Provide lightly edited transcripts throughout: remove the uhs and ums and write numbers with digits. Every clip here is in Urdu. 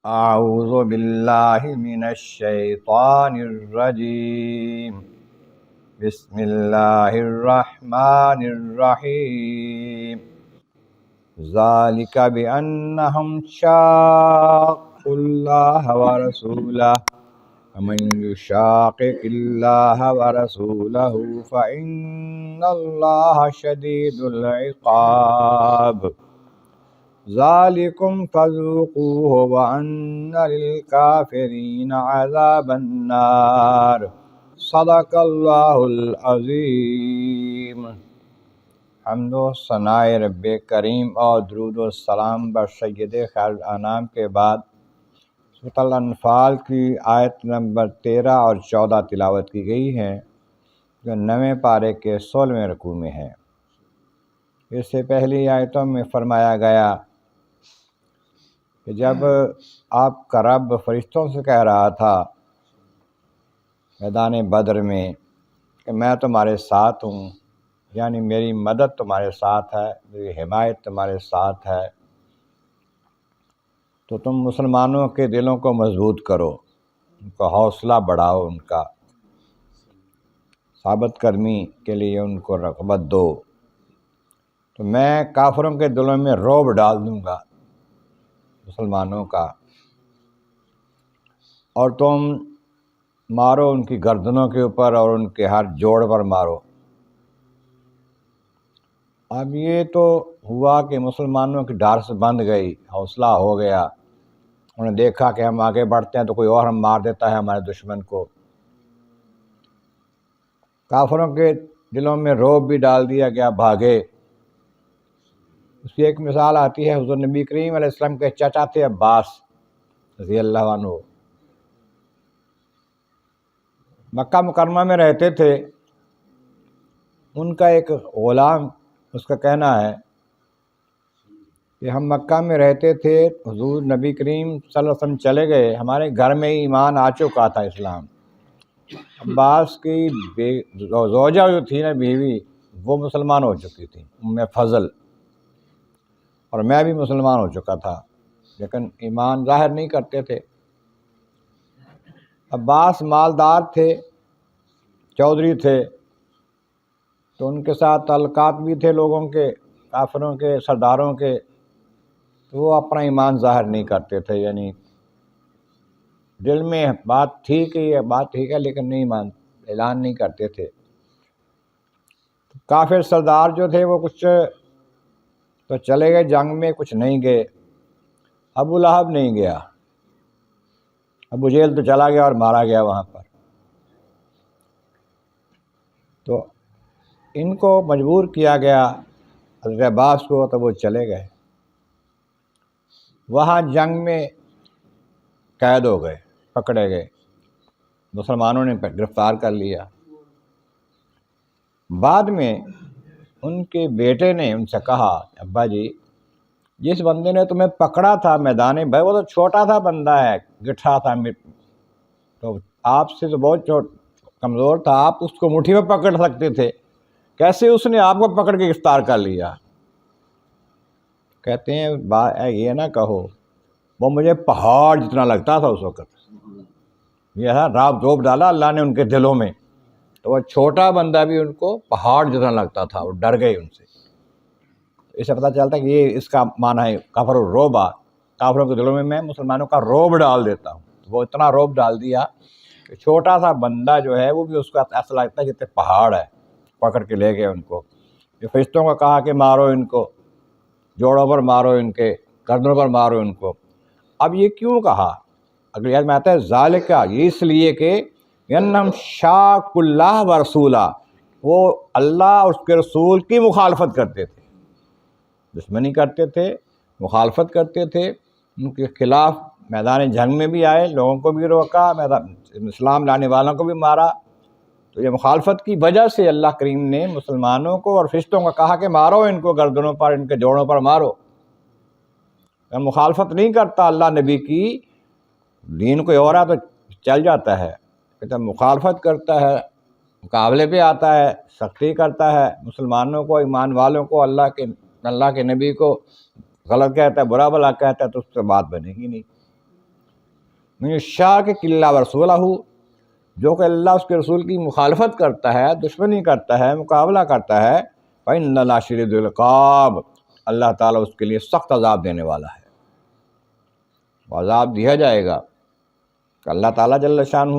اعوذ باللہ من الشیطان الرجیم بسم اللہ الرحمن الرحیم ذالک بأنہم شاقوا اللہ ورسولہ ومن یشاقق اللہ ورسولہ فإن اللہ شدید العقاب ذالکم فذوقوہ وان للکافرین عذاب النار صدق اللہ العظیم۔ حمد و ثناء رب کریم اور درود و سلام بر سید خیر الانام کے بعد سورۃ الانفال کی آیت نمبر 13 اور 14 تلاوت کی گئی ہے، جو 9ویں پارے کے 16ویں رکوع میں ہے۔ اس سے پہلی آیتوں میں فرمایا گیا کہ جب آپ کا رب فرشتوں سے کہہ رہا تھا میدان بدر میں کہ میں تمہارے ساتھ ہوں، یعنی میری مدد تمہارے ساتھ ہے، میری حمایت تمہارے ساتھ ہے، تو تم مسلمانوں کے دلوں کو مضبوط کرو، ان کا حوصلہ بڑھاؤ، ان کا ثابت قدمی کے لیے ان کو رغبت دو، تو میں کافروں کے دلوں میں رعب ڈال دوں گا مسلمانوں کا، اور تم مارو ان کی گردنوں کے اوپر اور ان کے ہر جوڑ پر مارو۔ اب یہ تو ہوا کہ مسلمانوں کی ڈار بند گئی، حوصلہ ہو گیا، انہوں نے دیکھا کہ ہم آگے بڑھتے ہیں تو کوئی اور ہم مار دیتا ہے ہمارے دشمن کو۔ کافروں کے دلوں میں رعب بھی ڈال دیا گیا، بھاگے۔ اس کی ایک مثال آتی ہے، حضور نبی کریم علیہ السلام کے چچا تھے عباس رضی اللہ عنہ، مکہ مکرمہ میں رہتے تھے۔ ان کا ایک غلام، اس کا کہنا ہے کہ ہم مکہ میں رہتے تھے، حضور نبی کریم صلی اللہ علیہ وسلم چلے گئے، ہمارے گھر میں ایمان آ چکا تھا، اسلام۔ عباس کی زوجہ جو تھی نا، بیوی، وہ مسلمان ہو چکی تھی، ام فضل، اور میں بھی مسلمان ہو چکا تھا، لیکن ایمان ظاہر نہیں کرتے تھے۔ عباس مالدار تھے، چودھری تھے، تو ان کے ساتھ تعلقات بھی تھے لوگوں کے، کافروں کے، سرداروں کے، تو وہ اپنا ایمان ظاہر نہیں کرتے تھے، یعنی دل میں بات ٹھیک ہے لیکن نہیں اعلان نہیں کرتے تھے۔ کافر سردار جو تھے وہ کچھ تو چلے گئے جنگ میں، کچھ نہیں گئے۔ ابو لہب نہیں گیا، ابو جہل تو چلا گیا اور مارا گیا وہاں پر۔ تو ان کو مجبور کیا گیا حضرت عباس کو، تو وہ چلے گئے، وہاں جنگ میں قید ہو گئے، پکڑے گئے، مسلمانوں نے گرفتار کر لیا۔ بعد میں ان کے بیٹے نے ان سے کہا، ابا جی، جس بندے نے تمہیں پکڑا تھا میدان بھائی، وہ تو چھوٹا تھا بندہ ہے، گٹھا تھا، تو آپ سے تو بہت کمزور تھا، آپ اس کو مٹھی میں پکڑ سکتے تھے، کیسے اس نے آپ کو پکڑ کے گرفتار کر لیا؟ کہتے ہیں یہ نہ کہو، وہ مجھے پہاڑ جتنا لگتا تھا اس وقت، یہ ہے رعب ذوب ڈالا اللہ نے ان کے دلوں میں، تو وہ چھوٹا بندہ بھی ان کو پہاڑ جتنا لگتا تھا، وہ ڈر گئے ان سے۔ اس سے پتہ چلتا ہے کہ یہ اس کا معنی ہے کفر الرعب، کافروں کے دلوں میں مسلمانوں کا رعب ڈال دیتا ہوں۔ وہ اتنا رعب ڈال دیا کہ چھوٹا سا بندہ جو ہے وہ بھی اس کا ایسا لگتا ہے جتنے پہاڑ ہے، پکڑ کے لے گئے ان کو۔ یہ فرشتوں کو کہا کہ مارو ان کو، جوڑوں پر مارو، ان کے گردنوں پر مارو ان کو۔ اب یہ کیوں کہا؟ اگلی آیت میں آتا ہے ذالکہ، یہ اس لیے کہ انہم شاقوا اللہ ورسولہ، وہ اللہ اور اس کے رسول کی مخالفت کرتے تھے، دشمنی کرتے تھے، مخالفت کرتے تھے، ان کے خلاف میدان جنگ میں بھی آئے، لوگوں کو بھی روکا، اسلام لانے والوں کو بھی مارا۔ تو یہ مخالفت کی وجہ سے اللہ کریم نے مسلمانوں کو اور فرشتوں کو کہا کہ مارو ان کو، گردنوں پر، ان کے جوڑوں پر مارو۔ اگر مخالفت نہیں کرتا اللہ نبی کی، دین کوئی اور ہے تو چل جاتا ہے، جب مخالفت کرتا ہے، مقابلے پہ آتا ہے، سختی کرتا ہے، مسلمانوں کو، ایمان والوں کو، اللہ کے نبی کو غلط کہتا ہے، برا بھلا کہتا ہے، تو اس سے بات بنے گی نہیں۔ من یشاقق اللہ ورسولہ، جو کہ اللہ اس کے رسول کی مخالفت کرتا ہے، دشمنی کرتا ہے، مقابلہ کرتا ہے، فإن اللہ شدید العقاب، اللہ تعالیٰ اس کے لیے سخت عذاب دینے والا ہے۔ وہ عذاب دیا جائے گا کہ اللہ تعالیٰ جل شانہ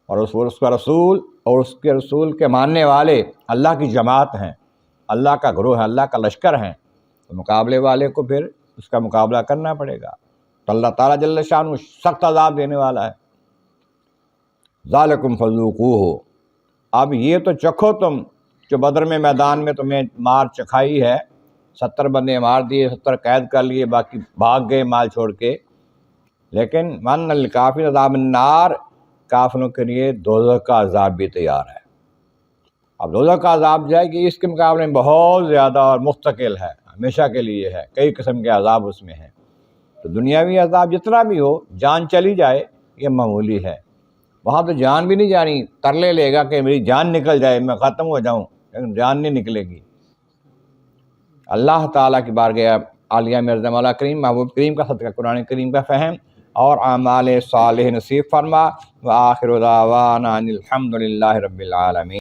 اور اس کا رسول اور اس کے رسول کے ماننے والے اللہ کی جماعت ہیں، اللہ کا گروہ ہے، اللہ کا لشکر ہیں، تو مقابلے والے کو پھر اس کا مقابلہ کرنا پڑے گا۔ تو اللہ تعالیٰ جل شانہ سخت عذاب دینے والا ہے۔ ذالکم فذوقوہ، اب یہ تو چکھو تم جو بدر میں میدان میں تمہیں مار چکھائی ہے، 70 بندے مار دیے، 70 قید کر لیے، باقی بھاگ گئے مال چھوڑ کے، لیکن من للکافرین عذاب النار، کافروں کے لیے دوزخ کا عذاب بھی تیار ہے۔ اب دوزخ کا عذاب جو ہے کہ اس کے مقابلے میں بہت زیادہ اور مستقل ہے، ہمیشہ کے لیے ہے، کئی قسم کے عذاب اس میں ہیں۔ تو دنیاوی عذاب جتنا بھی ہو، جان چلی جائے یہ معمولی ہے، وہاں تو جان بھی نہیں جانی، ترلے لے گا کہ میری جان نکل جائے، میں ختم ہو جاؤں، لیکن جان نہیں نکلے گی۔ اللہ تعالیٰ کی بارگاہ عالیہ میں عرض مولا کریم محبوب کریم کا صدقہ قرآن کریم کا فہم اور اعمال صالح نصیب فرما۔ وآخر دعوانا ان الحمد للہ رب العالمین۔